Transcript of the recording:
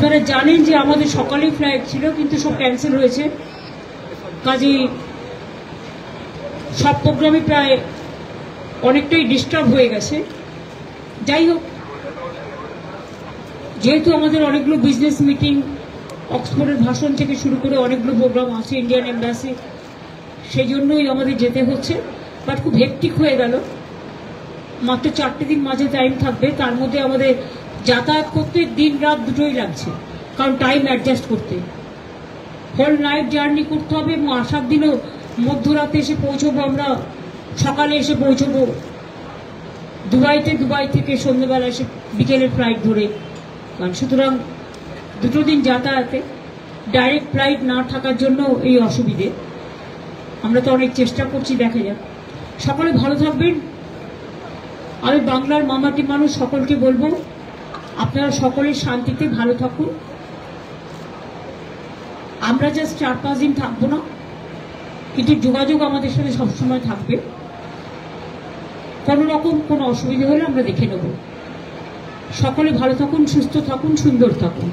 আপনারা জানেন যে আমাদের সকালেই ফ্লাইট ছিল, কিন্তু সব ক্যান্সেল হয়েছে। কাজেই সব প্রোগ্রামই প্রায় অনেকটাই ডিস্টার্ব হয়ে গেছে। যাই হোক, যেহেতু আমাদের অনেকগুলো বিজনেস মিটিং, অক্সফোর্ডের ভাষণ থেকে শুরু করে অনেকগুলো প্রোগ্রাম আছে, ইন্ডিয়ান এম্বাসি, সেই জন্যই আমাদের যেতে হচ্ছে। বাট খুব হেক্টিক হয়ে গেল। মাত্র 4টে দিন মাঝে টাইম থাকবে, তার মধ্যে আমাদের যাতায়াত করতে দিন রাত দুটোই লাগছে, কারণ টাইম অ্যাডজাস্ট করতে হোল নাইট জার্নি করতে হবে, এবং আসার দিনও মধ্যরাতে এসে পৌঁছবো, আমরা সকালে এসে পৌঁছবো দুবাই থেকে সন্ধ্যেবেলা এসে বিকেলের ফ্লাইট ধরে। সুতরাং 2 দিন যাতায়াতে, ডাইরেক্ট ফ্লাইট না থাকার জন্য এই অসুবিধে। আমরা তো অনেক চেষ্টা করছি, দেখা যাক। সকলে ভালো থাকবেন। আমি বাংলার মামাটি মানুষ সকলকে বলবো, আপনারা সকলে শান্তিতে ভালো থাকুন। আমরা জাস্ট 4-5 দিন থাকবো না, কিন্তু যোগাযোগ আমাদের সাথে সবসময় থাকবে। কোনো রকম কোনো অসুবিধা হলে আমরা দেখে নেব। সকলে ভালো থাকুন, সুস্থ থাকুন, সুন্দর থাকুন।